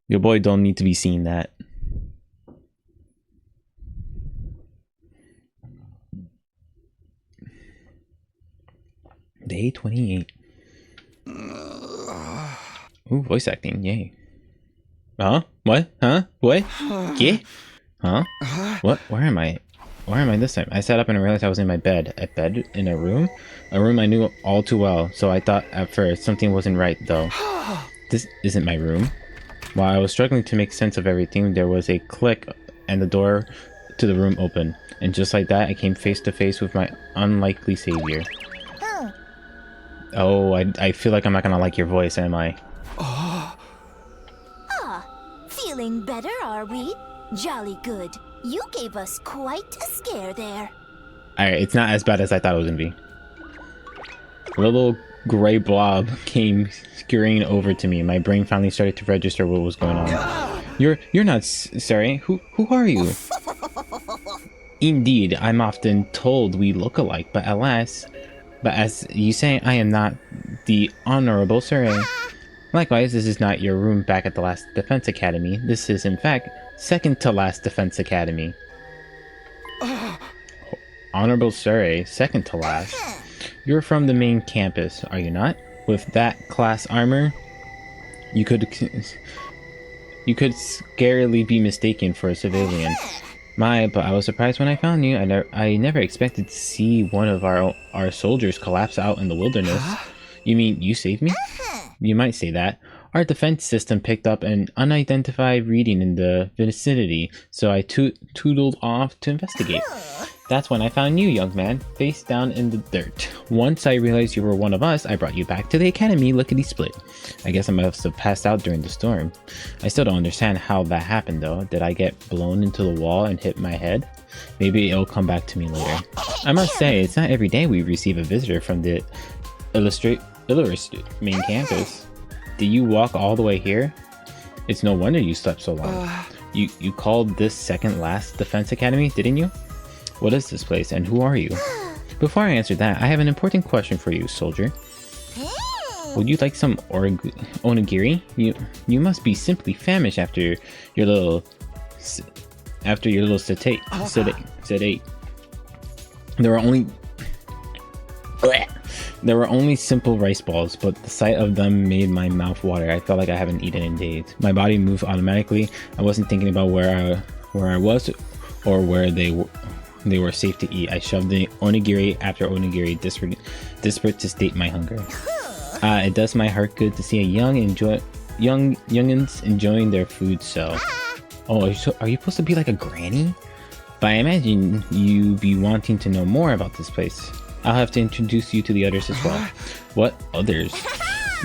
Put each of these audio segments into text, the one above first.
Your boy don't need to be seeing that. Day 28. Ooh, voice acting, yay. Huh? What? Huh? What? Yeah? Huh? What? Where am I? Where am I this time? I sat up and I realized I was in my bed. A bed in a room? A room I knew all too well, so I thought at first something wasn't right though. This isn't my room. While I was struggling to make sense of everything, there was a click and the door to the room opened. And just like that, I came face to face with my unlikely savior. Oh, I feel like I'm not gonna like your voice, am I? Feeling better, are we? Jolly good. You gave us quite a scare there. Alright, it's not as bad as I thought it was gonna be. A little gray blob came scurrying over to me. My brain finally started to register what was going on. You're not sorry. Who are you? Indeed, I'm often told we look alike, but as you say, I am not the Honorable Sir. Likewise, this is not your room back at the last Defense Academy. This is, in fact, second to last Defense Academy. Honorable Sir, second to last. You're from the main campus, are you not? With that class armor, you could scarcely be mistaken for a civilian. But I was surprised when I found you. I never expected to see one of our soldiers collapse out in the wilderness. You mean you saved me? You might say that. Our defense system picked up an unidentified reading in the vicinity, so I tootled off to investigate. That's when I found you, young man, face down in the dirt. Once I realized you were one of us, I brought you back to the academy lickety-split. I guess I must have passed out during the storm. I still don't understand how that happened though. Did I get blown into the wall and hit my head? Maybe it'll come back to me later. I must say, it's not every day we receive a visitor from the Illustrate main campus. Did you walk all the way here? It's no wonder you slept so long. You called this second last Defense Academy, didn't you? What is this place and who are you? Before I answer that, I have an important question for you, soldier. Would you like some onigiri? You must be simply famished after your little sedate. There were only simple rice balls, but the sight of them made my mouth water. I felt like I haven't eaten in days. My body moved automatically. I wasn't thinking about where I was or where they were safe to eat. I shoved the onigiri after onigiri, desperate to state my hunger. It does my heart good to see youngins enjoying their food. So, are you supposed to be like a granny? But I imagine you be wanting to know more about this place. I'll have to introduce you to the others as well. What others?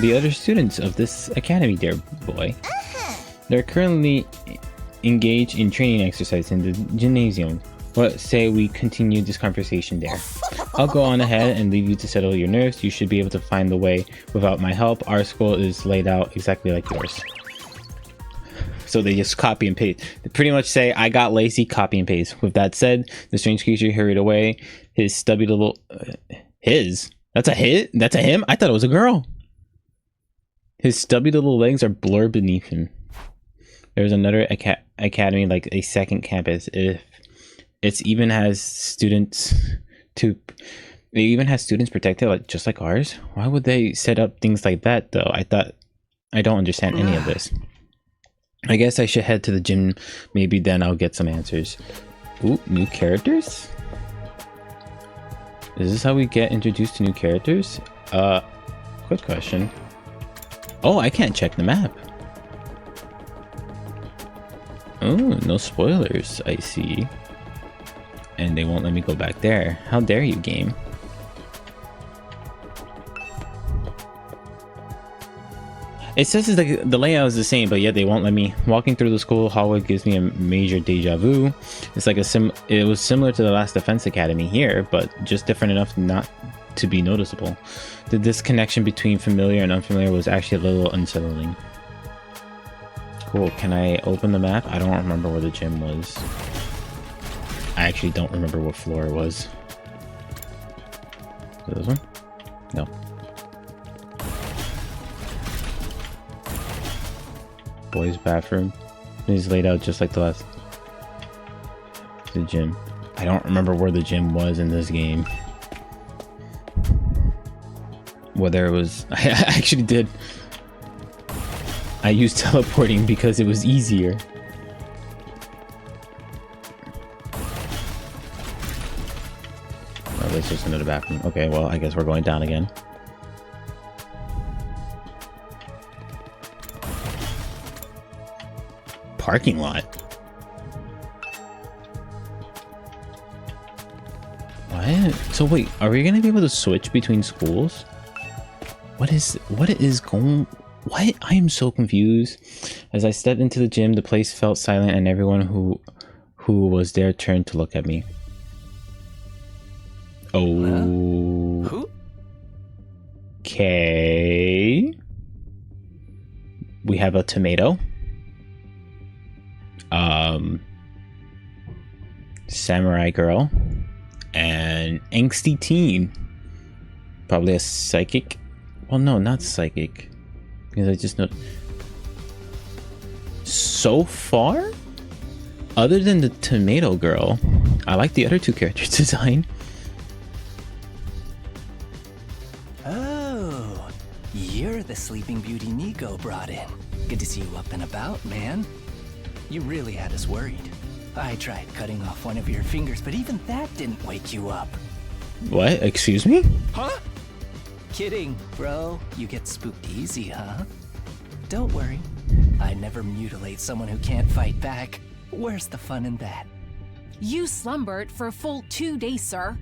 The other students of this academy, dear boy. They're currently engaged in training exercise in the gymnasium. What say we continue this conversation there? I'll go on ahead and leave you to settle your nerves. You should be able to find the way without my help. Our school is laid out exactly like yours. So they just copy and paste. They pretty much say, I got lazy, copy and paste. With that said, the strange creature hurried away. His stubby little... That's a him? I thought it was a girl. His stubby little legs are blurred beneath him. There's another academy, like a second campus. If it even has students protected, like just like ours. Why would they set up things like that, though? I don't understand any of this. I guess I should head to the gym. Maybe then I'll get some answers. Ooh, new characters? Is this how we get introduced to new characters? Quick question. Oh, I can't check the map. Oh, no spoilers, I see. And they won't let me go back there. How dare you, game? It says it's like the layout is the same, but yet they won't let me. Walking through the school hallway gives me a major deja vu. It's like it was similar to the last Defense Academy here, but just different enough not to be noticeable. The disconnection between familiar and unfamiliar was actually a little unsettling. Cool, can I open the map? I don't remember where the gym was. I actually don't remember what floor it was. Is it this one? No. boys' bathroom. He's laid out just like the last. The gym. I don't remember where the gym was in this game. Whether it was... I actually did. I used teleporting because it was easier. Oh, that's just another bathroom. Okay, well, I guess we're going down again. Parking lot. What? So wait, are we gonna be able to switch between schools? What is going... What? I am so confused. As I stepped into the gym, the place felt silent and everyone who was there turned to look at me. Oh. Okay. We have a tomato. Samurai girl. And angsty teen. Probably a psychic. Well, no, not psychic. Because I just know. So far, other than the tomato girl, I like the other two characters' design. Oh, you're the Sleeping Beauty Nico brought in. Good to see you up and about, man. You really had us worried. I tried cutting off one of your fingers, but even that didn't wake you up. What? Excuse me? Huh? Kidding, bro. You get spooked easy, huh? Don't worry. I never mutilate someone who can't fight back. Where's the fun in that? You slumbered for a full 2 days, sir.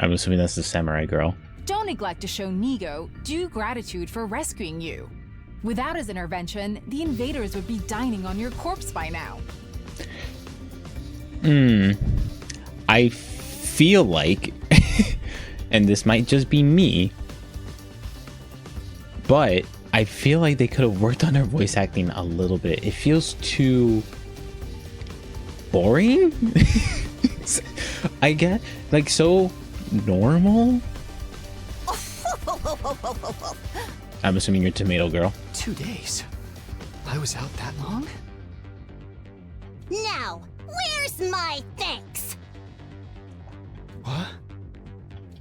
I'm assuming that's the samurai girl. Don't neglect to show Nigo due gratitude for rescuing you. Without his intervention, the invaders would be dining on your corpse by now. I feel like, and this might just be me, but I feel like they could have worked on their voice acting a little bit. It feels too boring. I get like so normal. I'm assuming you're tomato girl. 2 days? I was out that long? Now, where's my thanks? What?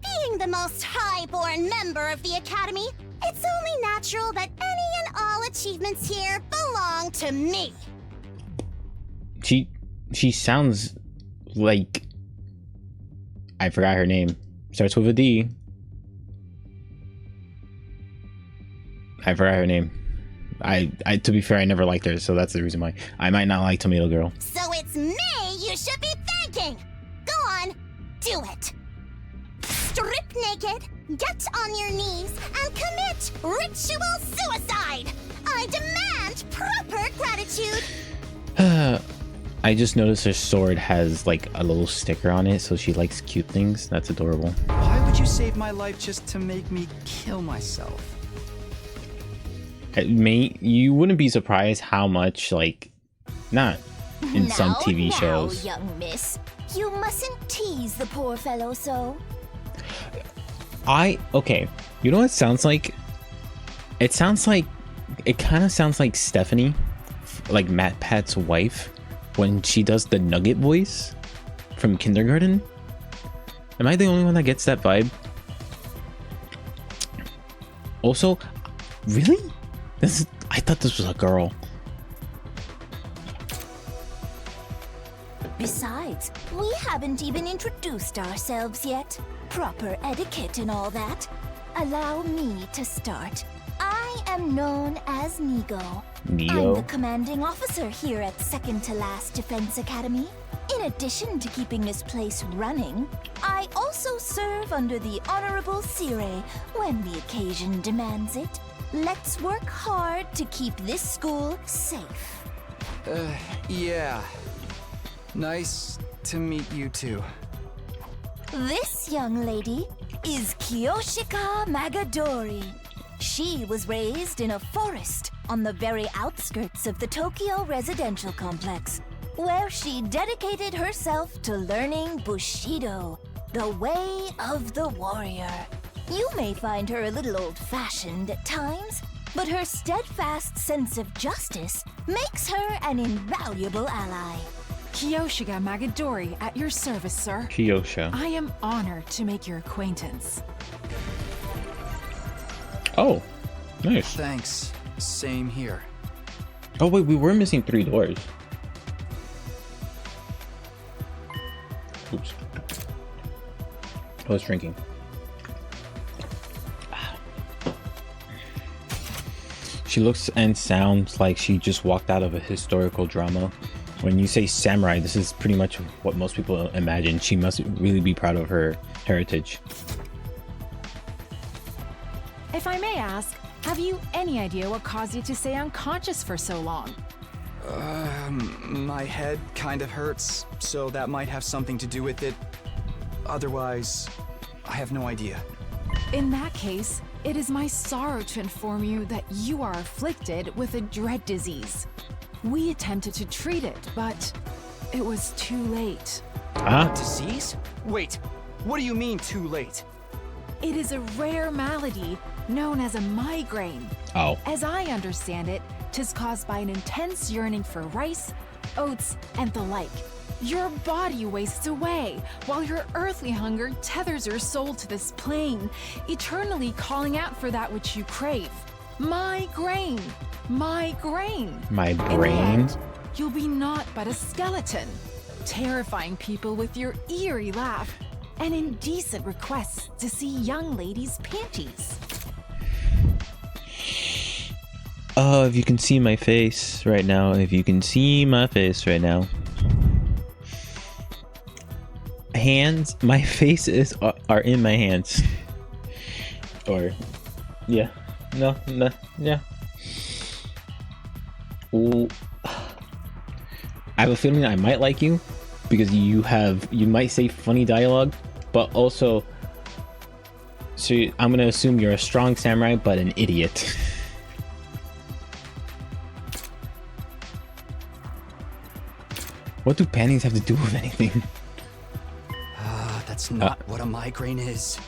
Being the most high-born member of the Academy, it's only natural that any and all achievements here belong to me. She sounds like, I forgot her name. Starts with a D. I forgot her name. I to be fair, I never liked her, so that's the reason why. I might not like Tomato Girl. So it's me you should be thanking. Go on, do it. Strip naked, get on your knees, and commit ritual suicide. I demand proper gratitude. I just noticed her sword has like a little sticker on it, so she likes cute things. That's adorable. Why would you save my life just to make me kill myself? You wouldn't be surprised how much, like, not in some TV shows. Now, young miss, you mustn't tease the poor fellow so. Okay, you know what it sounds like? It kind of sounds like Stephanie, like Matt Pat's wife, when she does the Nugget voice from Kindergarten. Am I the only one that gets that vibe? Also, really? I thought this was a girl. Besides, we haven't even introduced ourselves yet. Proper etiquette and all that. Allow me to start. I am known as Nigo. I'm the commanding officer here at Second to Last Defense Academy. In addition to keeping this place running, I also serve under the Honorable Sire when the occasion demands it. Let's work hard to keep this school safe. Yeah. Nice to meet you too. This young lady is Kiyoshika Magadori. She was raised in a forest on the very outskirts of the Tokyo residential complex, where she dedicated herself to learning Bushido, the way of the warrior. You may find her a little old-fashioned at times, but her steadfast sense of justice makes her an invaluable ally. Kiyoshiga Magadori at your service, sir. Kyosha. I am honored to make your acquaintance. Oh, nice. Thanks. Same here. Oh wait, we were missing 3 doors. Oops. I was drinking. She looks and sounds like she just walked out of a historical drama. When you say samurai, this is pretty much what most people imagine. She must really be proud of her heritage. If I may ask, have you any idea what caused you to stay unconscious for so long? My head kind of hurts, so that might have something to do with it. Otherwise, I have no idea. In that case, it is my sorrow to inform you that you are afflicted with a dread disease. We attempted to treat it, but it was too late. Ah, Disease? Wait, what do you mean too late? It is a rare malady known as a migraine. oh. As I understand it, 'tis caused by an intense yearning for rice, oats, and the like. Your body wastes away, while your earthly hunger tethers your soul to this plane, eternally calling out for that which you crave. Migraine! Migraine! My In the brain? end, you'll be naught but a skeleton, terrifying people with your eerie laugh and indecent requests to see young ladies' panties. Oh, if you can see my face right now. If you can see my face right now. Hands, my face are in my hands. Or, yeah. No, yeah. Ooh. I have a feeling I might like you because you might say funny dialogue, but also, so I'm gonna assume you're a strong samurai but an idiot. What do panties have to do with anything? That's not what a migraine is.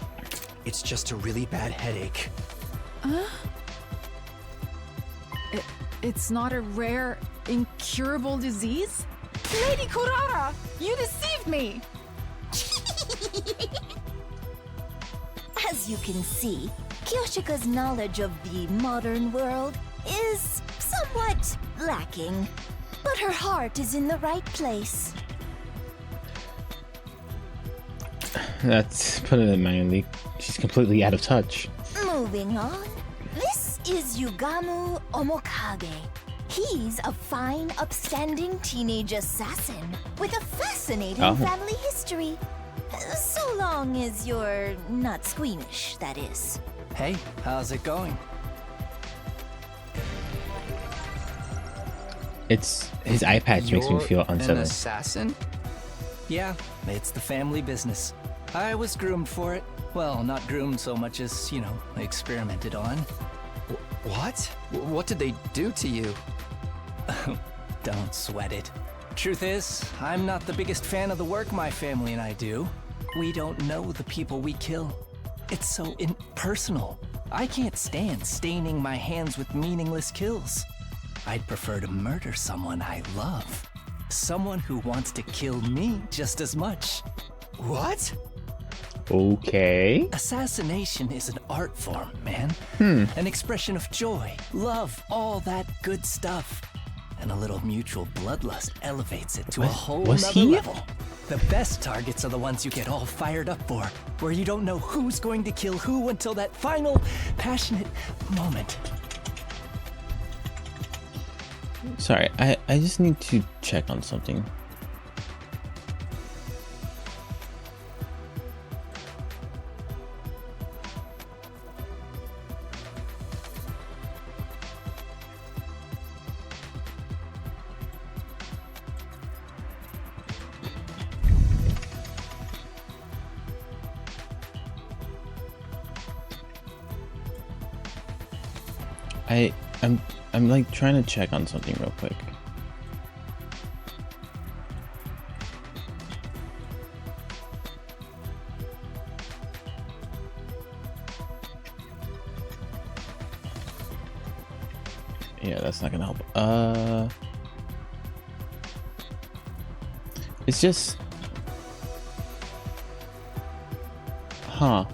It's just a really bad headache. It's not a rare, incurable disease? Lady Kurara, you deceived me! As you can see, Kyoshika's knowledge of the modern world is somewhat lacking, but her heart is in the right place. That's putting it mildly. She's completely out of touch. Moving on, this is Yugamu Omokage. He's a fine, upstanding teenage assassin with a fascinating family history. So long as you're not squeamish, that is. Hey, how's it going? It's his eye patch makes me feel You're an unsettled. assassin? Yeah, it's the family business. I was groomed for it. Well, not groomed so much as, experimented on. What? What did they do to you? Don't sweat it. Truth is, I'm not the biggest fan of the work my family and I do. We don't know the people we kill. It's so impersonal. I can't stand staining my hands with meaningless kills. I'd prefer to murder someone I love. Someone who wants to kill me just as much. What? Okay. Assassination is an art form, man. An expression of joy, love, all that good stuff. And a little mutual bloodlust elevates it to a whole was nother he? level. The best targets are the ones you get all fired up for, where you don't know who's going to kill who until that final, passionate moment. Sorry, I just need to check on something. I'm like trying to check on something real quick. that's not gonna help. It's just, huh?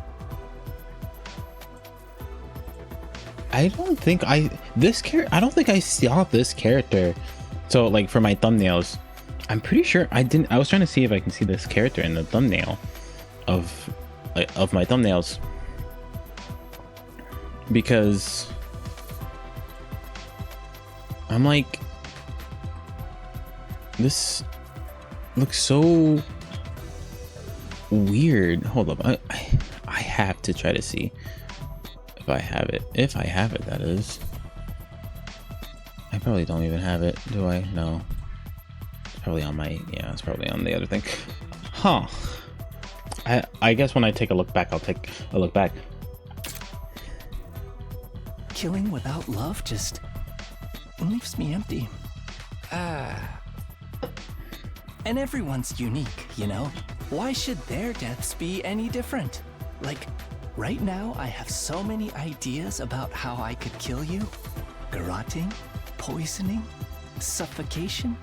I don't think I don't think I saw this character. So like for my thumbnails, I'm pretty sure I didn't. I was trying to see if I can see this character in the thumbnail of my thumbnails, because I'm like, this looks so weird. Hold up, I have to try to see if I have it. If I have it, that is. I probably don't even have it, do I? No. It's probably on my, yeah, it's probably on the other thing. Huh. I guess when I take a look back, I'll take a look back. Killing without love just leaves me empty. And everyone's unique, you know? Why should their deaths be any different? Like, right now I have so many ideas about how I could kill you. Garroting, poisoning, suffocation.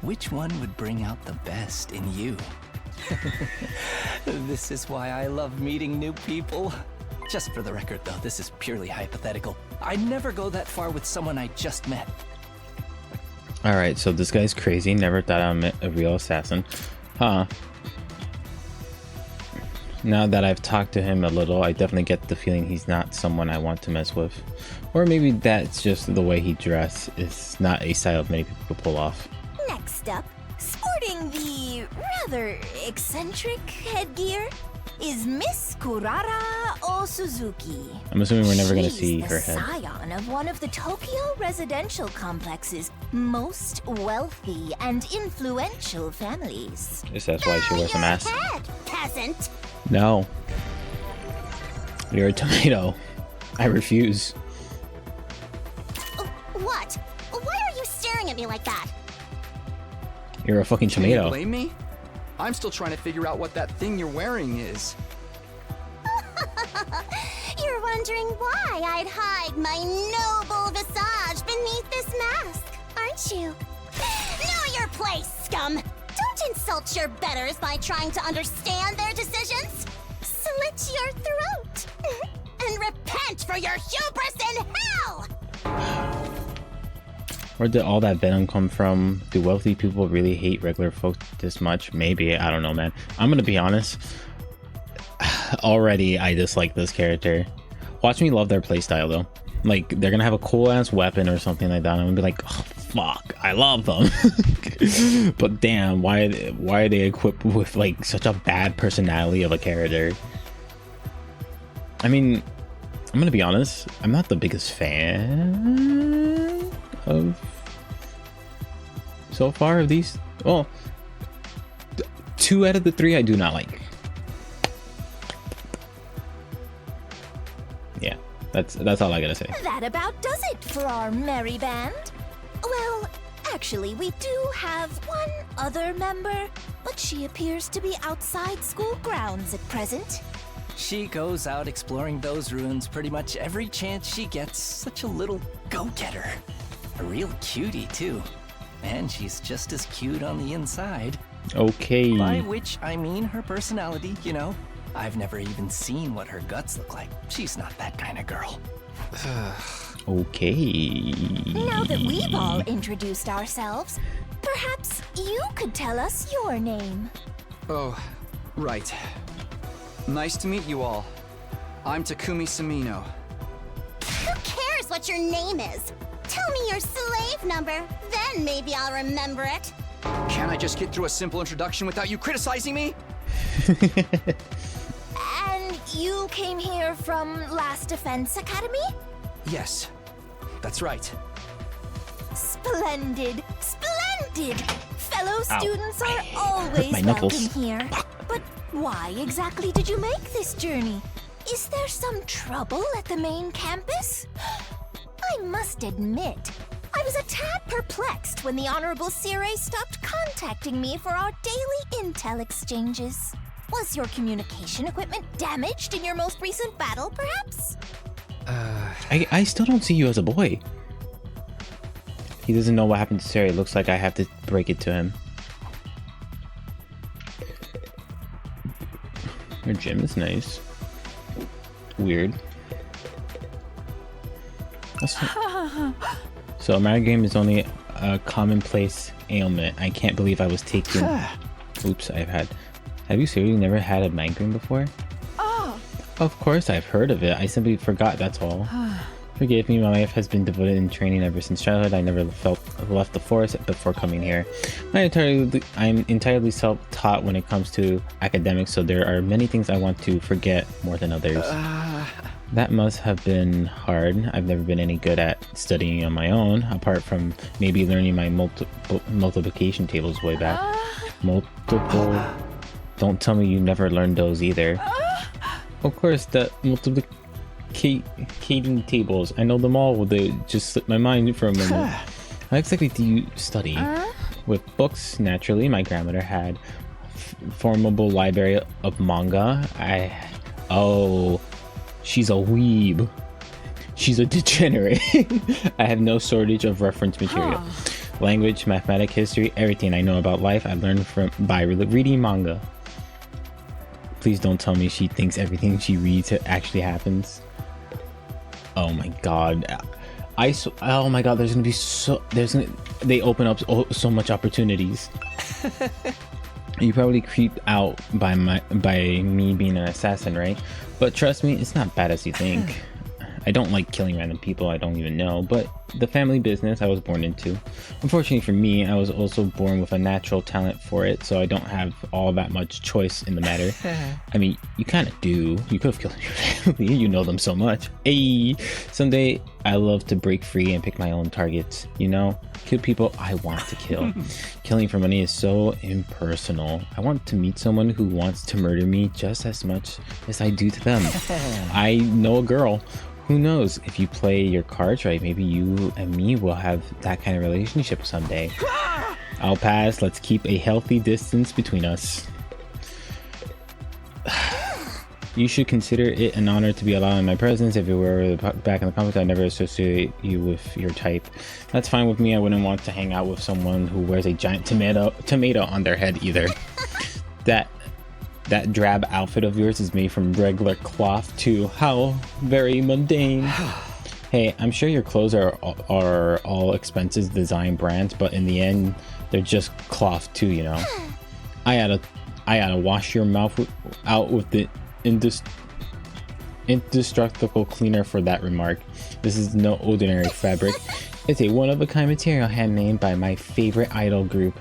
Which one would bring out the best in you? This is why I love meeting new people. Just for the record though, this is purely hypothetical. I'd never go that far with someone I just met. Alright, so this guy's crazy. Never thought I met a real assassin. Huh. Now that I've talked to him a little, I definitely get the feeling he's not someone I want to mess with. Or maybe that's just the way he dresses. It's not a style many people pull off. Next up, sporting the rather eccentric headgear, is Miss Kurara Osuzuki. I'm assuming we're never going to She's see the her head. scion of one of the Tokyo residential complex's most wealthy and influential families. Guess that's why she wears a mask. Head, peasant. No. You're a tomato. I refuse. What? Why are you staring at me like that? You're a fucking Can you tomato. blame me? I'm still trying to figure out what that thing you're wearing is. You're wondering why I'd hide my noble visage beneath this mask, aren't you? Know your place, scum! Don't insult your betters by trying to understand their decisions. Slit your throat and repent for your hubris in hell! Where did all that venom come from? Do wealthy people really hate regular folk this much? Maybe. I don't know, man. I'm gonna be honest. Already, I dislike this character. Watch me love their playstyle, though. Like, they're gonna have a cool-ass weapon or something like that, and I'm gonna be like, oh, fuck, I love them. But damn, why are they equipped with, like, such a bad personality of a character? I mean, I'm gonna be honest. I'm not the biggest fan of so far of these. Well, 2 out of the 3 I do not like. Yeah, that's all I gotta say. That about does it for our merry band. Well, actually, we do have one other member, but she appears to be outside school grounds at present. She goes out exploring those ruins pretty much every chance she gets. Such a little go-getter. A real cutie, too. And she's just as cute on the inside. Okay. By which I mean her personality, you know. I've never even seen what her guts look like. She's not that kind of girl. Okay. Now that we've all introduced ourselves, perhaps you could tell us your name. Oh, right. Nice to meet you all. I'm Takumi Samino. Who cares what your name is? Tell me your slave number, then maybe I'll remember it. Can't I just get through a simple introduction without you criticizing me? And you came here from Last Defense Academy? Yes, that's right. Splendid, splendid! Fellow Ow. students are My always welcome knuckles. here. But why exactly did you make this journey? Is there some trouble at the main campus? I must admit, I was a tad perplexed when the Honorable Sire stopped contacting me for our daily intel exchanges. Was your communication equipment damaged in your most recent battle, perhaps? I still don't see you as a boy. He doesn't know what happened to Sarah. It looks like I have to break it to him. Your gym is nice. Weird. So a migraine is only a commonplace ailment. I can't believe I was taken. Oops, Have you seriously never had a migraine before? Oh. Of course I've heard of it. I simply forgot, that's all. Forgive me, my life has been devoted in training ever since childhood. I never left the forest before coming here. I'm entirely self-taught when it comes to academics, so there are many things I want to forget more than others. That must have been hard. I've never been any good at studying on my own, apart from maybe learning my multiplication tables way back. Multiple... Don't tell me you never learned those either. Of course, the multiplication tables. I know them all. They just slipped my mind for a moment. How exactly do you study? With books, naturally. My grandmother had formidable library of manga. Oh... She's a weeb. She's a degenerate. I have no shortage of reference material. Language, mathematics, history, everything I know about life I learned by reading manga. Please don't tell me she thinks everything she reads actually happens. Oh my god. Oh my god, they open up so much opportunities. You probably creeped out by me being an assassin, right? But trust me, it's not bad as you think. I don't like killing random people I don't even know, but the family business I was born into. Unfortunately for me, I was also born with a natural talent for it, so I don't have all that much choice in the matter. I mean, you kind of do. You could have killed your family. You know them so much. Hey, someday I love to break free and pick my own targets, you know? Kill people I want to kill. Killing for money is so impersonal. I want to meet someone who wants to murder me just as much as I do to them. I know a girl. Who knows, if you play your cards right, maybe you and me will have that kind of relationship someday. I'll pass. Let's keep a healthy distance between us. You should consider it an honor to be allowed in my presence. If you were back in the comments, I'd never associate you with your type. That's fine with me. I wouldn't want to hang out with someone who wears a giant tomato on their head either. That drab outfit of yours is made from regular cloth too. How very mundane. Hey, I'm sure your clothes are all expensive design brands, but in the end, they're just cloth too, you know. I gotta wash your mouth out with the indestructible cleaner for that remark. This is no ordinary fabric. It's a one-of-a-kind material handmade by my favorite idol group.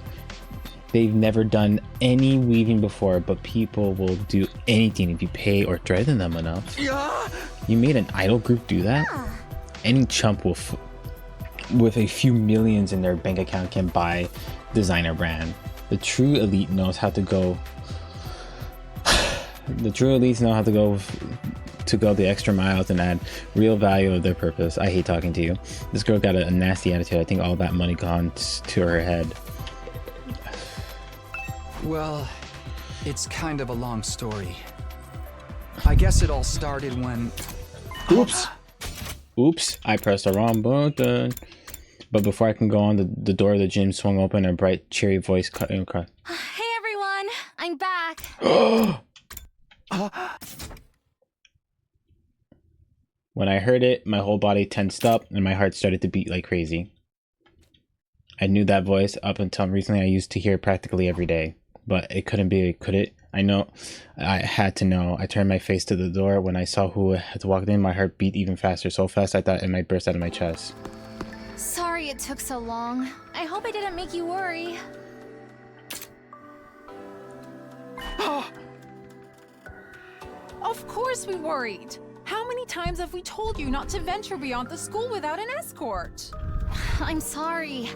They've never done any weaving before, but people will do anything if you pay or threaten them enough. You made an idol group do that? Any chump with a few millions in their bank account can buy designer brand. The true elite knows how to go. The true elites know how to go the extra miles and add real value of their purpose. I hate talking to you. This girl got a nasty attitude. I think all that money gone to her head. Well, it's kind of a long story. I guess it all started when... Oops, I pressed the wrong button. But before I can go on, the door of the gym swung open and a bright, cheery voice cut in across. Hey everyone, I'm back. When I heard it, my whole body tensed up and my heart started to beat like crazy. I knew that voice up until recently. I used to hear it practically every day. But it couldn't be, could it? I know. I had to know. I turned my face to the door. When I saw who had walked in, my heart beat even faster. So fast I thought it might burst out of my chest. Sorry it took so long. I hope I didn't make you worry. Of course we worried. How many times have we told you not to venture beyond the school without an escort? I'm sorry.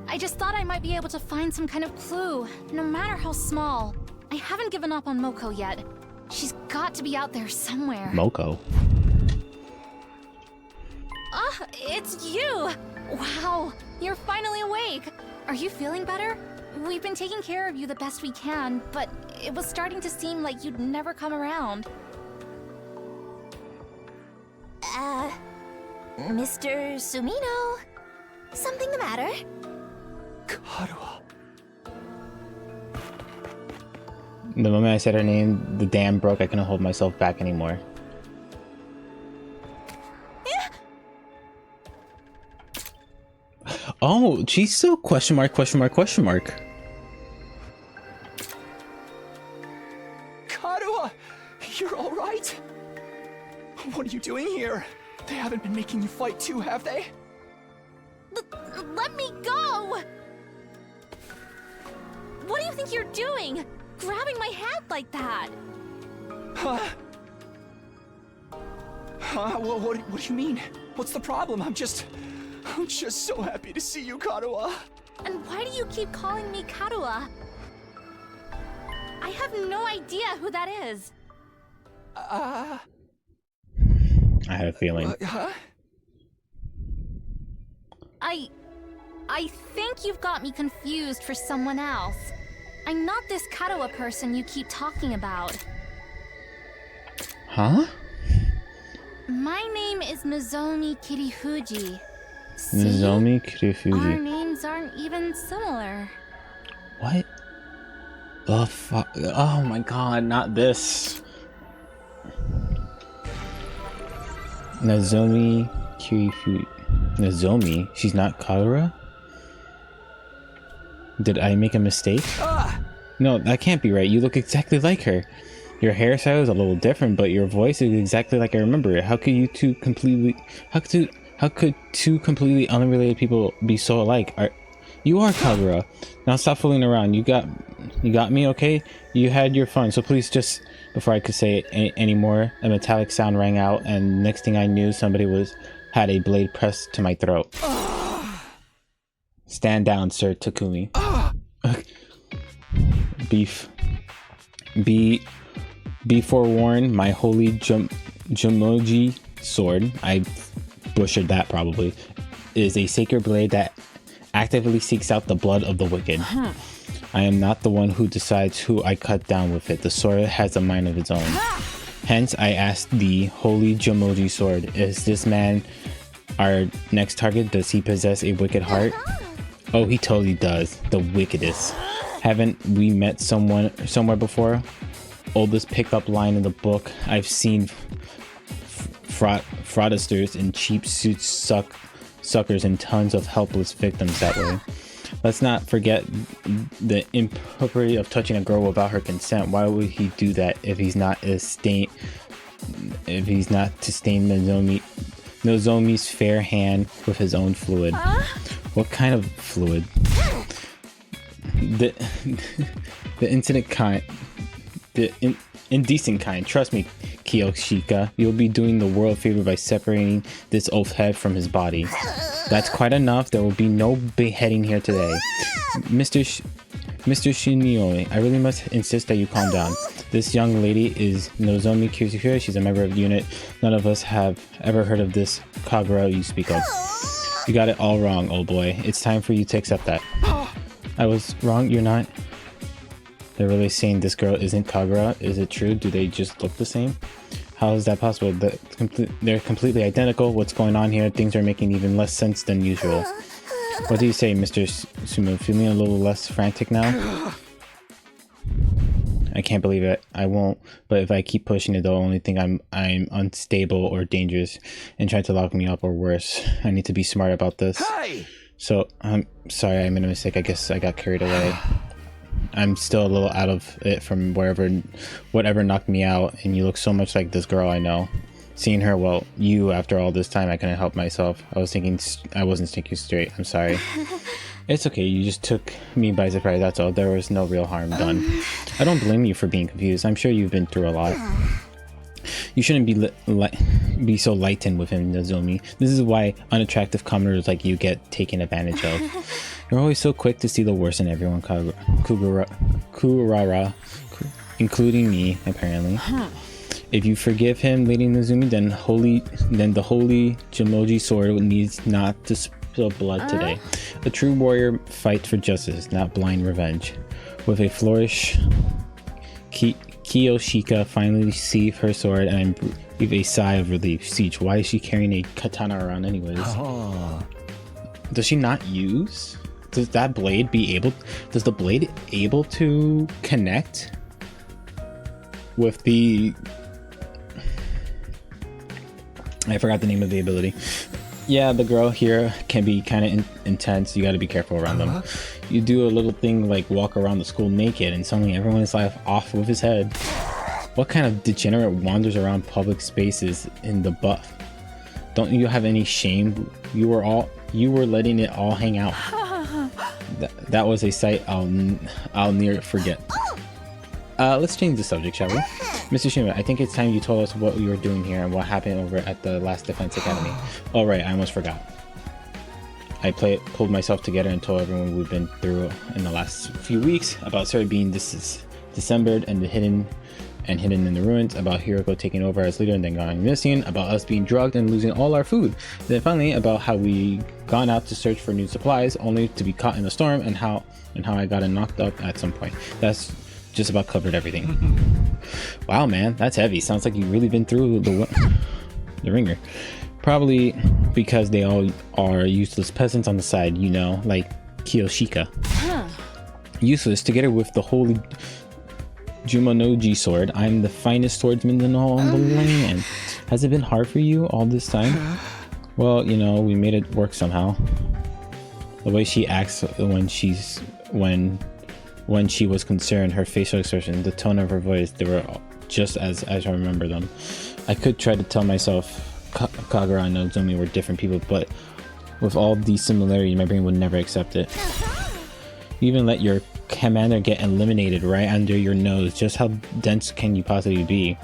I just thought I might be able to find some kind of clue, no matter how small. I haven't given up on Moko yet. She's got to be out there somewhere. Moko? It's you! Wow, you're finally awake. Are you feeling better? We've been taking care of you the best we can, but it was starting to seem like you'd never come around. Mr. Sumino? Something the matter? Karuha. The moment I said her name, the dam broke. I couldn't hold myself back anymore. Oh, she's still question mark, question mark, question mark. Karuha! You're alright? What are you doing here? They haven't been making you fight too, have they? Let me go! What do you think you're doing? Grabbing my hand like that? Huh? What do you mean? What's the problem? I'm just so happy to see you, Karuha. And why do you keep calling me Karua? I have no idea who that is. I had a feeling. Huh? I think you've got me confused for someone else. I'm not this Karua person you keep talking about. Huh? My name is Nozomi Kirifuji. See? Nozomi Our Kirifuji. names aren't even similar. What? The fuck? Oh my god, not this. Nozomi Kirifuji. Nozomi? She's not Kaura? Did I make a mistake? No, that can't be right. You look exactly like her. Your hairstyle is a little different, but your voice is exactly like I remember it. How could two completely unrelated people be so alike? You are Kagura. Now stop fooling around. You got me, okay? You had your fun, so please just... Before I could say it anymore, a metallic sound rang out, and next thing I knew, somebody had a blade pressed to my throat. Stand down, Sir Takumi. Be forewarned, my holy Jumoji sword, I butchered that probably, is a sacred blade that actively seeks out the blood of the wicked. I am not the one who decides who I cut down with it. The sword has a mind of its own. Hence, I asked the holy Jumoji sword, is this man our next target? Does he possess a wicked heart? Oh, he totally does. The wickedest. Haven't we met somewhere before? Oldest pickup line in the book. I've seen fraudsters in cheap suits suckers and tons of helpless victims that way. Let's not forget the impropriety of touching a girl without her consent. Why would he do that if he's not to stain Nozomi's fair hand with his own fluid? What kind of fluid? The indecent kind. Trust me, Kiyoshika, you'll be doing the world a favor by separating this oaf head from his body. That's quite enough. There will be no beheading here today. Mr. Shinio, I really must insist that you calm down. This young lady is Nozomi Kirifuji. She's a member of the unit. None of us have ever heard of this Kagura you speak of. You got it all wrong, old boy. It's time for you to accept that. I was wrong, you're not? They're really saying this girl isn't Kagura? Is it true? Do they just look the same? How is that possible? They're completely identical. What's going on here? Things are making even less sense than usual. What do you say, Mr. Sumo? Feeling a little less frantic now? I can't believe it. I won't. But if I keep pushing it, they'll only think I'm unstable or dangerous and try to lock me up or worse. I need to be smart about this. Hey! So, I'm sorry I made a mistake. I guess I got carried away. I'm still a little out of it from whatever knocked me out, and you look so much like this girl I know. Seeing her, well, you, after all this time, I couldn't help myself. I wasn't thinking straight. I'm sorry. It's okay, you just took me by surprise, that's all. There was no real harm done. I don't blame you for being confused. I'm sure you've been through a lot. You shouldn't be so lightened with him, Nozomi. This is why unattractive commoners like you get taken advantage of. You're always so quick to see the worst in everyone, Kurara, including me, apparently. If you forgive him, Lady Nozomi, then the holy Jumoji sword needs not to spill blood today. A true warrior fights for justice, not blind revenge. With a flourish, Kiyoshika finally sees her sword and I breathe a sigh of relief. Siege, why is she carrying a katana around anyways? Does she not use? Does that blade be able? Does the blade able to connect with the? I forgot the name of the ability. Yeah, the girl here can be kind of intense. You got to be careful around them. You do a little thing like walk around the school naked, and suddenly everyone is like off with his head. What kind of degenerate wanders around public spaces in the buff? Don't you have any shame? You were letting it all hang out. That was a sight I'll never forget. Let's change the subject, shall we? Mr. Shima, I think it's time you told us what you were doing here and what happened over at the last Defense Academy. Oh right, I almost forgot. I pulled myself together and told everyone we've been through in the last few weeks about Suri being dismembered and hidden in the ruins, about Hiroko taking over as leader and then going missing, about us being drugged and losing all our food, then finally about how we gone out to search for new supplies only to be caught in a storm, and how I got knocked up at some point. That's just about covered everything. Wow, man, that's heavy. Sounds like you've really been through the ringer. Probably because they all are useless peasants on the side, you know, like Kiyoshika. Useless together with the holy Jumonoji sword. I'm the finest swordsman in all the land. Has it been hard for you all this time? Well, you know, we made it work somehow. The way she acts when she was concerned, her facial expression, the tone of her voice, they were just as I remember them. I could try to tell myself Kagura and Nozomi were different people, but with all these similarities, my brain would never accept it. You even let your commander get eliminated right under your nose. Just how dense can you possibly be?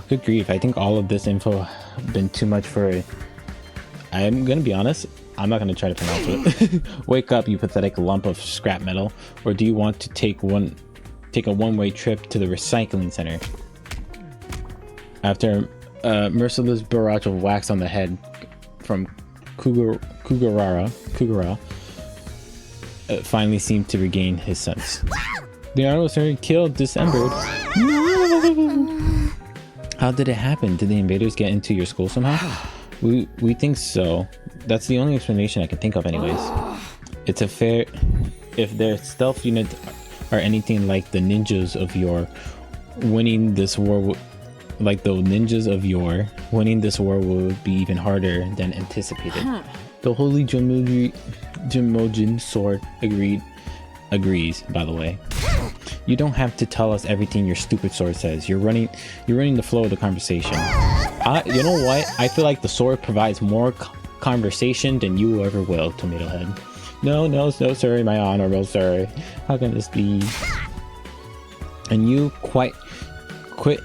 Good grief, I think all of this info been too much for... I'm gonna be honest, I'm not gonna try to pronounce it. Wake up, you pathetic lump of scrap metal. Or do you want to take a one-way trip to the recycling center? After a merciless barrage of wax on the head from Kugura finally seemed to regain his sense. The adversary killed, dismembered. No! How did it happen? Did the invaders get into your school somehow? We think so. That's the only explanation I can think of anyways. It's a fair... If their stealth units are anything like the ninjas of yore, winning this war will be even harder than anticipated. The holy Jimojin sword agrees, by the way. You don't have to tell us everything your stupid sword says. You're running the flow of the conversation. You know what? I feel like the sword provides more conversation than you ever will, Tomato Head. No, sir, my honorable sir. How can this be? And you quit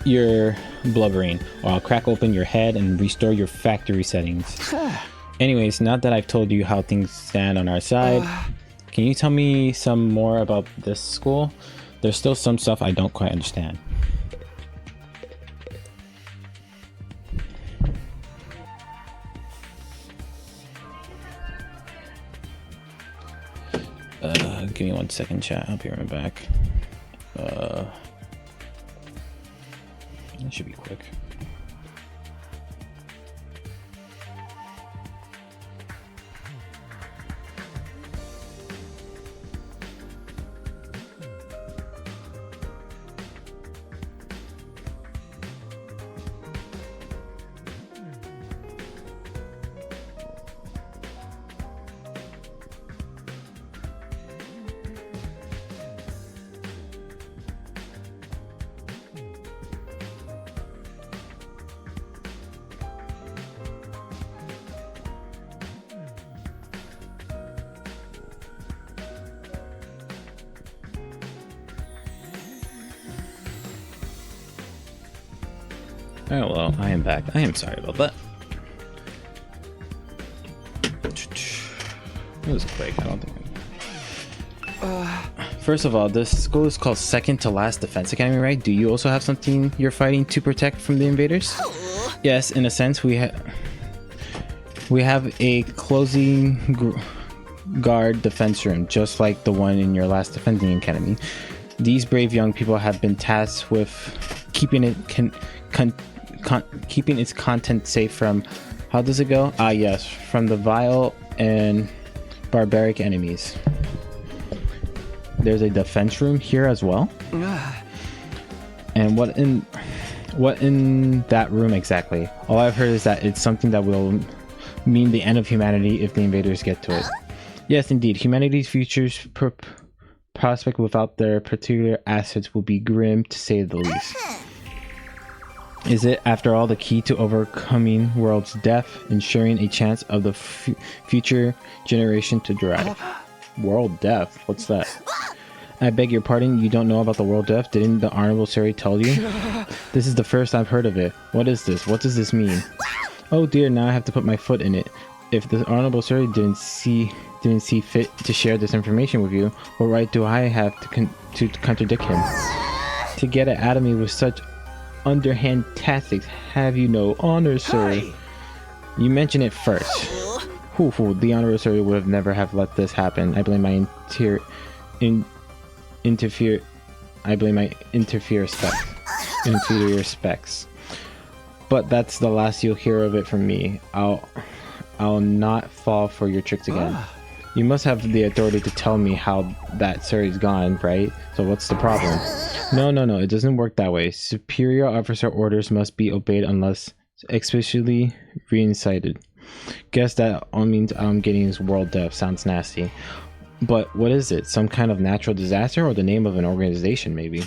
your blubbering, or I'll crack open your head and restore your factory settings. Anyways, now that I've told you how things stand on our side, can you tell me some more about this school? There's still some stuff I don't quite understand. Give me 1 second, chat. I'll be right back. That should be quick. Oh well, I am back. I am sorry about that. It was quick, I don't think. First of all, this school is called Second to Last Defense Academy, right? Do you also have something you're fighting to protect from the invaders? Yes, in a sense, we have a closing guard defense room, just like the one in your last defending academy. These brave young people have been tasked with keeping it keeping its content safe from, how does it go? Yes, from the vile and barbaric enemies. There's a defense room here as well. And what in that room exactly? All I've heard is that it's something that will mean the end of humanity if the invaders get to it. Yes, indeed. Humanity's future's prospect without their particular assets will be grim, to say the least. Is it, after all, the key to overcoming world's death, ensuring a chance of the future generation to thrive? World death? What's that? I beg your pardon, you don't know about the world death? Didn't the Honorable Suri tell you? This is the first I've heard of it. What is this? What does this mean? Oh dear, now I have to put my foot in it. If the Honorable Suri didn't see fit to share this information with you, what right do I have to contradict him? To get it out of me with such underhand tactics, have you no honor, sir? Hey. You mentioned it first. The Honorable Suri would have never have let this happen. I blame my inferior specs. But that's the last you'll hear of it from me. I'll not fall for your tricks again. You must have the authority to tell me how that Suri's gone, right? So what's the problem? No, it doesn't work that way. Superior officer orders must be obeyed unless explicitly reincited. Guess that all means I'm getting this world death. Sounds nasty. But what is it? Some kind of natural disaster or the name of an organization, maybe?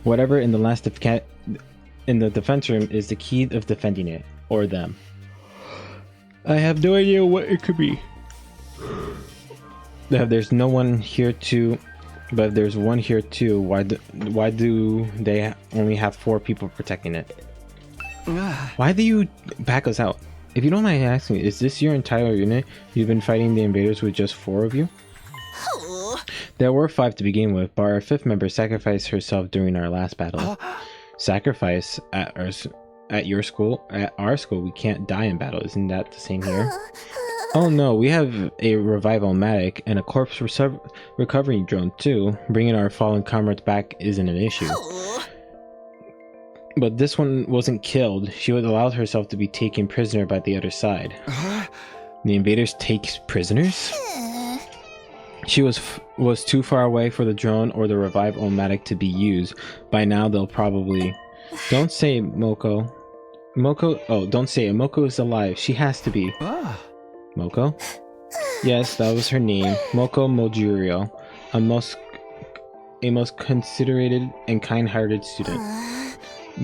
Whatever in the defense room is the key of defending it, or them. I have no idea what it could be. There's no one here to, but there's one here too. Why do they only have 4 people protecting it? Why do you back us out? If you don't mind asking, is this your entire unit? You've been fighting the invaders with just 4 of you? There were 5 to begin with, but our 5th member sacrificed herself during our last battle. Sacrifice at your school? At our school, we can't die in battle. Isn't that the same here? Oh no, we have a revival-matic and a corpse recovery drone too. Bringing our fallen comrades back isn't an issue. But this one wasn't killed. She would allow herself to be taken prisoner by the other side. The invaders take prisoners? She was too far away for the drone or the revive-o-matic to be used. By now they'll probably... Don't say it, Moko. Don't say it. Moko is alive. She has to be. Moko? Yes, that was her name. Moko Mojurio. A most considerate and kind-hearted student.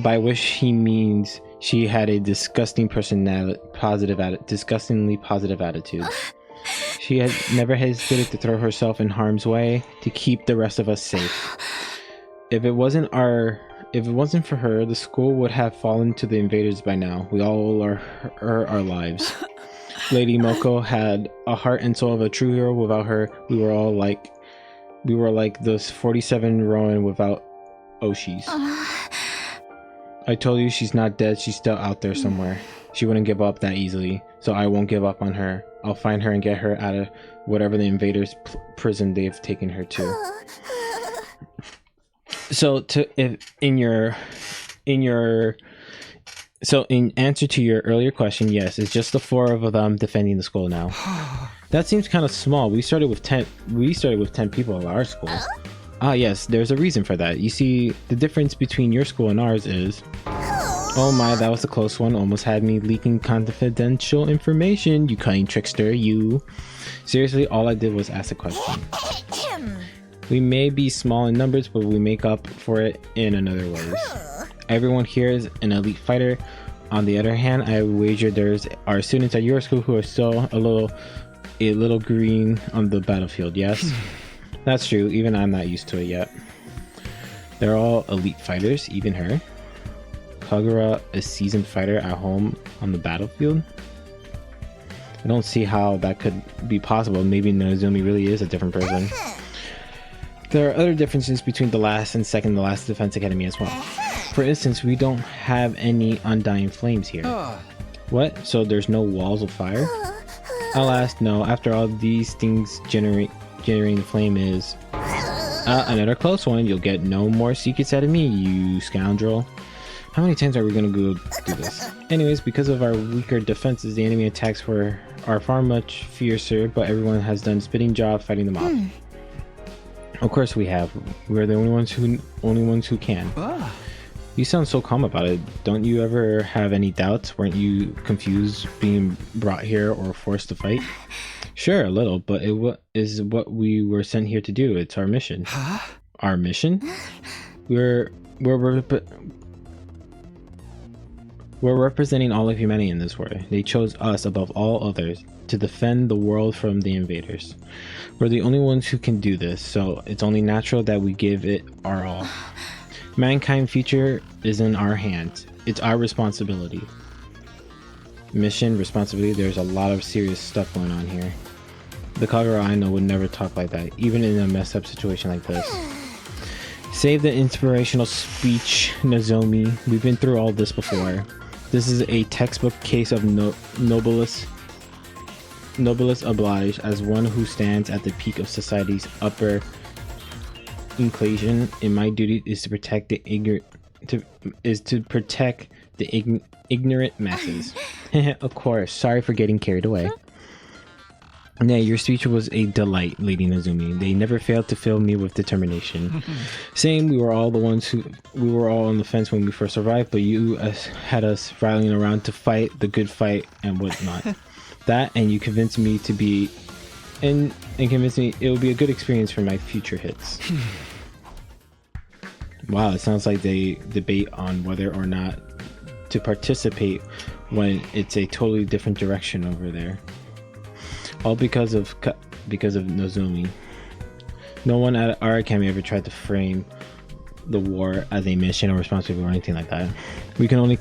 By which he means she had a disgustingly positive attitude. She had never hesitated to throw herself in harm's way to keep the rest of us safe. If it wasn't for her, the school would have fallen to the invaders by now. We all are our lives. Lady Moko had a heart and soul of a true hero. Without her, we were like those 47 Ronin without Oshis. I told you she's not dead. She's still out there somewhere. She wouldn't give up that easily, so I won't give up on her. I'll find her and get her out of whatever the invaders' prison they've taken her to. So in answer to your earlier question, yes, it's just the 4 of them defending the school now. That seems kind of small. We started with 10 people at our school. Ah yes, there's a reason for that. You see, the difference between your school and ours is... Oh my, that was a close one. Almost had me leaking confidential information, you cunning trickster, you. Seriously, all I did was ask a question. We may be small in numbers, but we make up for it in another ways. Everyone here is an elite fighter. On the other hand, I wager are students at your school who are still a little green on the battlefield, yes? That's true, even I'm not used to it yet. They're all elite fighters, even her. Kagura, a seasoned fighter at home on the battlefield? I don't see how that could be possible. Maybe Nozumi really is a different person. There are other differences between the last and second to last Defense Academy as well. For instance, we don't have any undying flames here. What? So there's no walls of fire? Alas, no. After all, these things generating the flame is... another close one. You'll get no more secrets out of me, you scoundrel. How many times are we gonna go do this? Anyways, because of our weaker defenses, the enemy attacks are far much fiercer, but everyone has done spitting job fighting them off. Of course we have. We're the only ones who can. You sound so calm about it. Don't you ever have any doubts? Weren't you confused being brought here or forced to fight? Sure, a little, but is what we were sent here to do. It's our mission. Our mission? We're representing all of humanity in this war. They chose us above all others to defend the world from the invaders. We're the only ones who can do this, so it's only natural that we give it our all. Mankind's future is in our hands. It's our responsibility. Mission, responsibility, there's a lot of serious stuff going on here. The Kagura I know would never talk like that, even in a messed up situation like this. Save the inspirational speech, Nozomi. We've been through all this before. This is a textbook case of noblesse oblige. As one who stands at the peak of society's upper inclination, and my duty is to protect the ignorant masses. Of course. Sorry for getting carried away. Nay, your speech was a delight, Lady Nozomi. They never failed to fill me with determination. Same, we were all on the fence when we first arrived, but you had us rallying around to fight the good fight and whatnot. That, and you convinced me to be, and convinced me it will be a good experience for my future hits. Wow, it sounds like they debate on whether or not to participate when it's a totally different direction over there. All because of Nozomi. No one at our academy ever tried to frame the war as a mission or responsibility or anything like that. We can only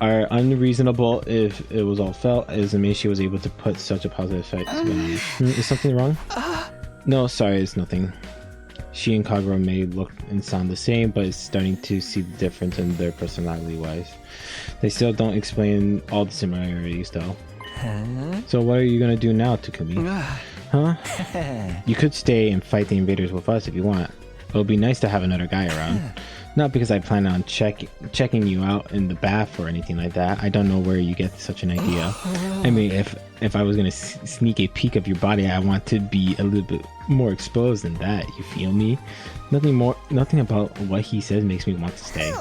are unreasonable if it was all felt as Amishi was able to put such a positive effect on it. Is something wrong? No, sorry, it's nothing. She and Kagura may look and sound the same, but it's starting to see the difference in their personality-wise. They still don't explain all the similarities, though. So what are you gonna do now, Takumi? Huh? You could stay and fight the invaders with us if you want. It'll be nice to have another guy around. Not because I plan on checking you out in the bath or anything like that. I don't know where you get such an idea. I mean, if I was gonna sneak a peek of your body, I want to be a little bit more exposed than that. You feel me? Nothing about what he says makes me want to stay.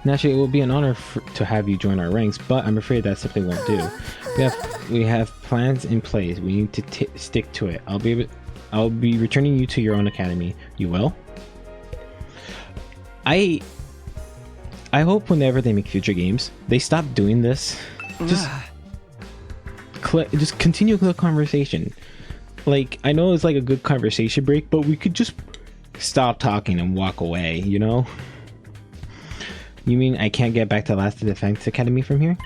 Naturally, it will be an honor to have you join our ranks, but I'm afraid that simply won't do. We have plans in place. We need to stick to it. I'll be returning you to your own academy. You will? I hope whenever they make future games, they stop doing this. Just continue the conversation. Like, I know it's like a good conversation break, but we could just stop talking and walk away, you know? You mean I can't get back to Last Defense Academy from here?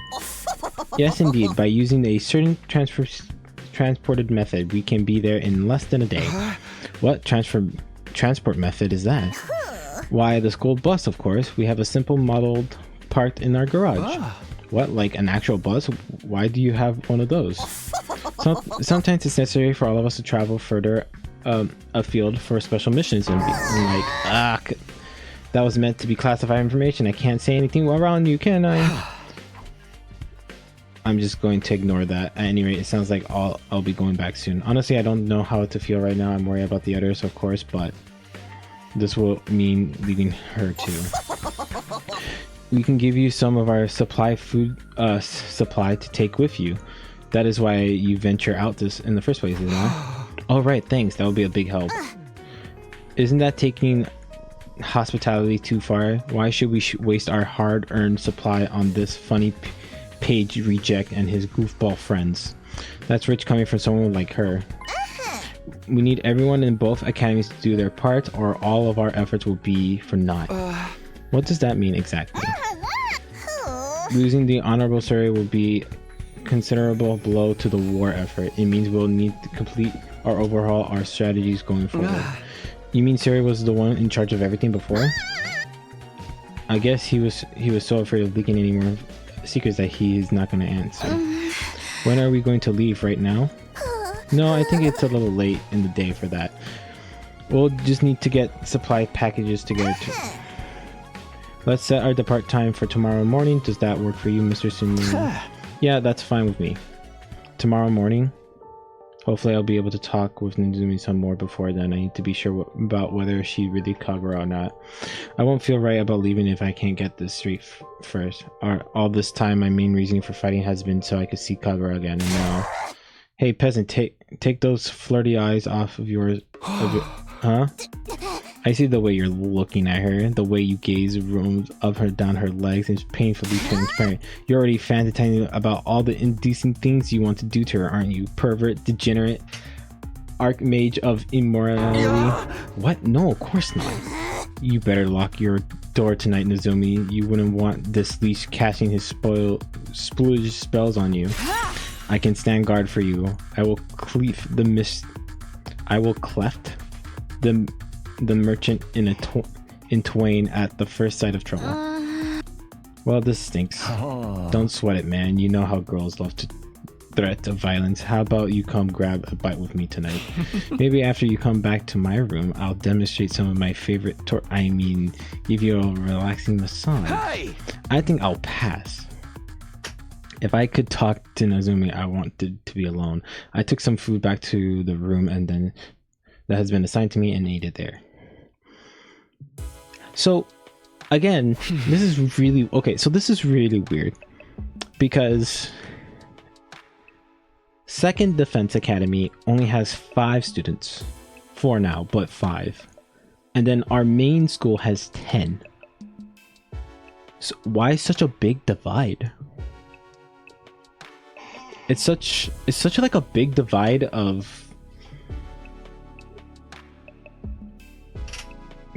Yes, indeed. By using a certain transported method, we can be there in less than a day. What transport method is that? Why, the school bus, of course. We have a simple modeled parked in our garage. What, like an actual bus? Why do you have one of those? Sometimes it's necessary for all of us to travel further afield for special missions and like, that was meant to be classified information. I can't say anything around you, can I? I'm just going to ignore that. At any rate, it sounds like I'll be going back soon. Honestly, I don't know how to feel right now. I'm worried about the others, of course, but this will mean leaving her too. We can give you some of our supply to take with you. That is why you venture out this in the first place, isn't it? All right, thanks. That will be a big help. Isn't that taking hospitality too far? Why should we waste our hard-earned supply on this funny page reject and his goofball friends? That's rich coming from someone like her. We need everyone in both academies to do their part, or all of our efforts will be for naught. What does that mean exactly? Losing the honorable survey will be a considerable blow to the war effort. It means we'll need to complete or overhaul our strategies going forward. You mean Siri was the one in charge of everything before? I guess he was so afraid of leaking any more secrets that he's not going to answer. When are we going to leave? Right now? No, I think it's a little late in the day for that. We'll just need to get supply packages together. Let's set our depart time for tomorrow morning. Does that work for you, Mr. Sunmi? Yeah, that's fine with me. Tomorrow morning? Hopefully I'll be able to talk with Nizumi some more before then. I need to be sure about whether she really Kagura or not. I won't feel right about leaving if I can't get this straight first. All this time, my main reason for fighting has been so I could see Kagura again, and now... Hey, peasant, take those flirty eyes off of yours. Huh? I see the way you're looking at her. The way you gaze roams up her, down her legs is painfully transparent. You're already fantasizing about all the indecent things you want to do to her, aren't you? Pervert, degenerate, archmage of immorality. What? No, of course not. You better lock your door tonight, Nozomi. You wouldn't want this leash casting his splooge spells on you. I can stand guard for you. I will cleft the merchant in twain at the first sight of trouble. Well, this stinks. Don't sweat it, man. You know how girls love to threat of violence. How about you come grab a bite with me tonight? Maybe after you come back to my room, I'll demonstrate some of my favorite give you a relaxing massage. Hey! I think I'll pass. If I could talk to Nozomi, I wanted to be alone. I took some food back to the room and then that has been assigned to me and ate it there. So again, this is really okay. So this is really weird because Second Defense Academy only has 5 students. 4 now, but 5. And then our main school has 10. So why such a big divide? It's such like a big divide of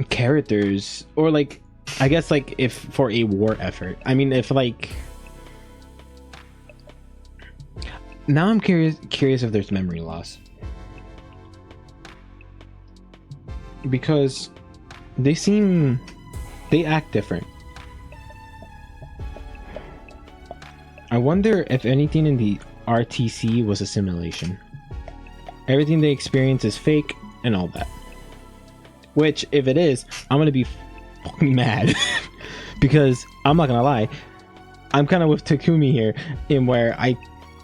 characters, or like I guess like if for a war effort. I mean, if like now I'm curious if there's memory loss, because they act different. I wonder if anything in the RTC was a simulation. Everything they experience is fake and all that. Which, if it is, I'm gonna be fucking mad. Because, I'm not gonna lie, I'm kind of with Takumi here, in where I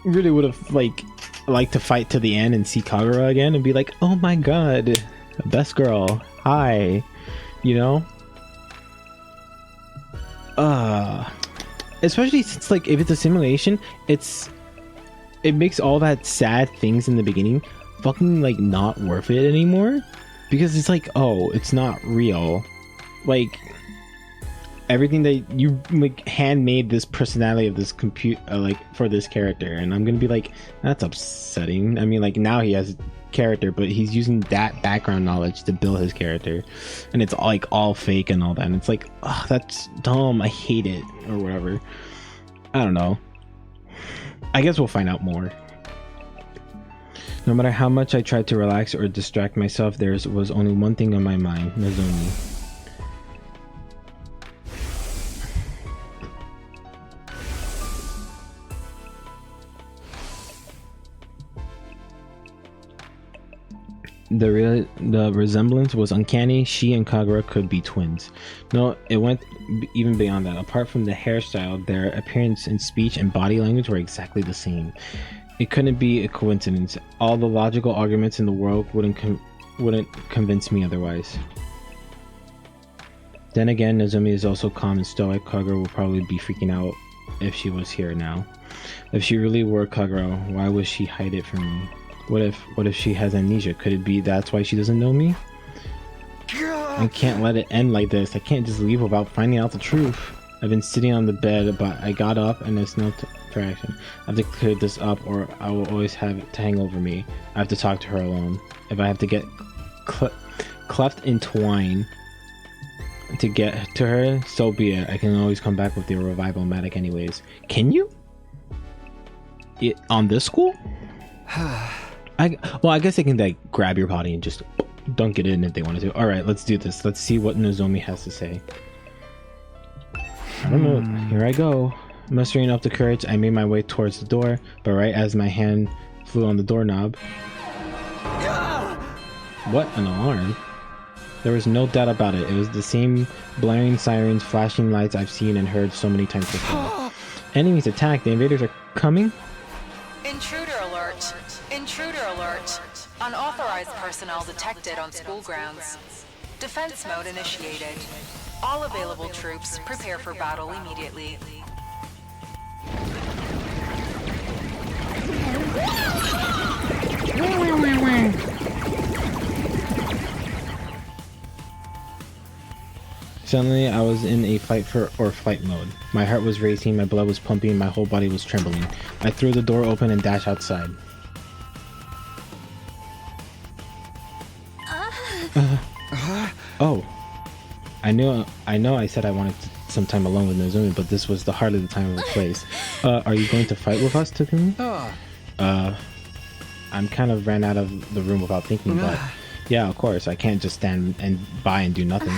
really would have liked to fight to the end and see Kagura again and be like, oh my god, best girl, hi, you know? Especially since, like, if it's a simulation, it makes all that sad things in the beginning fucking like not worth it anymore, because it's like, oh, it's not real. Like everything that you like handmade this personality of this like for this character, and I'm gonna be like, that's upsetting. I mean, like now he has a character, but he's using that background knowledge to build his character, and it's all fake and all that, and it's like, oh, that's dumb. I hate it, or whatever. I don't know. I guess we'll find out more. No matter how much I tried to relax or distract myself, there was only one thing on my mind: Nozomi. The resemblance was uncanny. She and Kagura could be twins. No, it went even beyond that. Apart from the hairstyle, their appearance and speech and body language were exactly the same. It couldn't be a coincidence. All the logical arguments in the world wouldn't convince me otherwise. Then again, Nozomi is also calm and stoic. Kagura would probably be freaking out if she was here now. If she really were Kagura, why would she hide it from me? What if she has amnesia? Could it be that's why she doesn't know me? I can't let it end like this. I can't just leave without finding out the truth. I've been sitting on the bed, but I got up and there's no traction. I have to clear this up or I will always have it to hang over me. I have to talk to her alone. If I have to get cleft in twine to get to her, so be it. I can always come back with the revival matic anyways. Can you? On this school? I guess they can like grab your body and just dunk it in if they want to. All right, let's do this. Let's see what Nozomi has to say. I don't know. Here I go. Mustering up the courage, I made my way towards the door, but right as my hand flew on the doorknob... What an alarm. There was no doubt about it. It was the same blaring sirens, flashing lights I've seen and heard so many times before. Enemies attack. The invaders are coming? Intruder alert! Intruder alert! Unauthorized personnel detected on school grounds. Defense mode initiated. All available troops prepare for battle immediately. Suddenly, I was in a fight or flight mode. My heart was racing, my blood was pumping, my whole body was trembling. I threw the door open and dashed outside. Oh. I know I said I wanted some time alone with Nozomi, but this was hardly the time or the place. Are you going to fight with us, Takumi? I'm kind of ran out of the room without thinking, but yeah, of course, I can't just stand by and do nothing.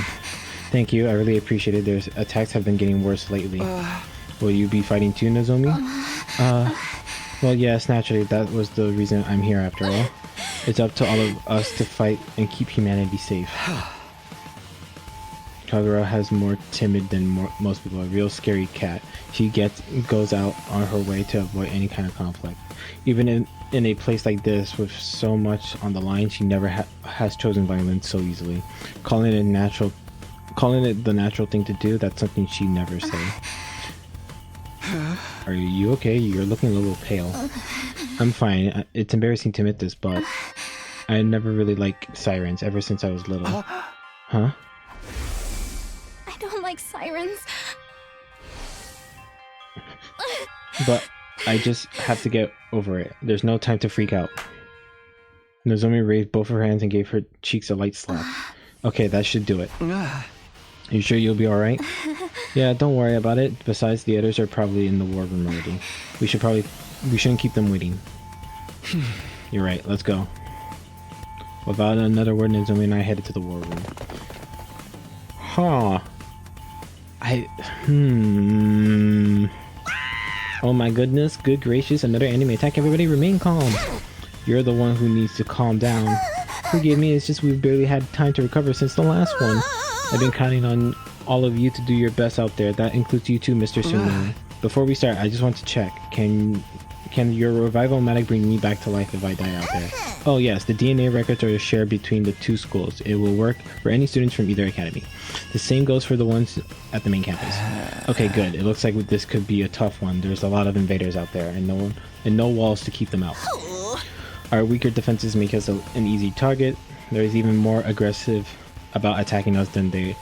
Thank you, I really appreciate it. Their attacks have been getting worse lately. Will you be fighting too, Nozomi? Well, yes, naturally, that was the reason I'm here after all. It's up to all of us to fight and keep humanity safe. Kagura has more timid than most people, a real scary cat. She goes out on her way to avoid any kind of conflict. Even in a place like this with so much on the line, she never has chosen violence so easily. Calling it the natural thing to do, that's something she never say. Are you okay? You're looking a little pale. I'm fine. It's embarrassing to admit this, but I never really liked sirens ever since I was little. Huh? I don't like sirens. But I just have to get over it. There's no time to freak out. Nozomi raised both her hands and gave her cheeks a light slap. Okay, that should do it. You sure you'll be alright? Yeah, don't worry about it. Besides, the others are probably in the war room already. We shouldn't keep them waiting. You're right, let's go. Without another word, Nozomi and I headed to the war room. Huh. Oh my goodness, good gracious, another enemy attack. Everybody remain calm. You're the one who needs to calm down. Forgive me, it's just we've barely had time to recover since the last one. I've been counting on all of you to do your best out there. That includes you too, Mr. Sumo. Before we start, I just want to check. Can your revival medic bring me back to life if I die out there? Oh yes, the DNA records are shared between the two schools. It will work for any students from either academy. The same goes for the ones at the main campus. Okay, good. It looks like this could be a tough one. There's a lot of invaders out there and no walls to keep them out. Our weaker defenses make us an easy target. There's even more aggressive about attacking us than they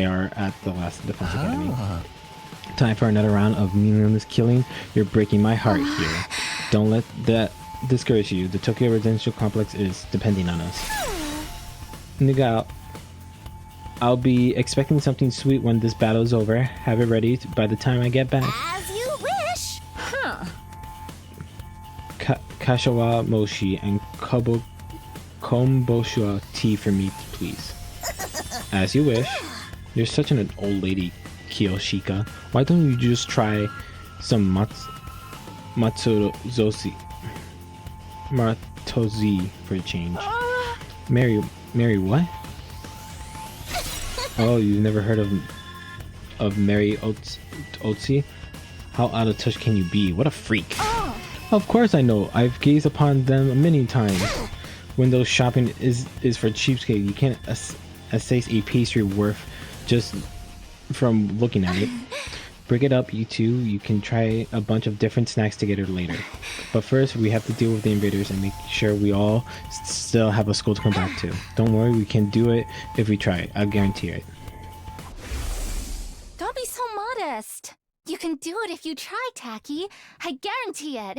are at the last defense academy. Time for another round of meaningless killing. You're breaking my heart here. Don't let that discourage you. The Tokyo Residential Complex is depending on us. Nigga, I'll be expecting something sweet when this battle is over. Have it ready by the time I get back. As you wish. Kashawa Moshi and Komboshua tea for me, please. As you wish. You're such an old lady, Kiyoshika. Why don't you just try some Matsuzoshi Martozi for a change? Mary what? Oh, you've never heard of Mary Otzi? How out of touch can you be? What a freak. Of course I know. I've gazed upon them many times. Window shopping is for cheapskate. You can't assess a pastry worth just from looking at it. Break it up, you two. You can try a bunch of different snacks together later. But first, we have to deal with the invaders and make sure we all still have a school to come back to. Don't worry, we can do it if we try. I'll guarantee it. Don't be so modest. You can do it if you try, Taki. I guarantee it.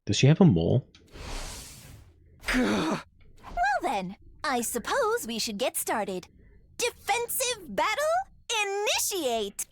Does she have a mole? Well then, I suppose we should get started. Defensive battle? Initiate!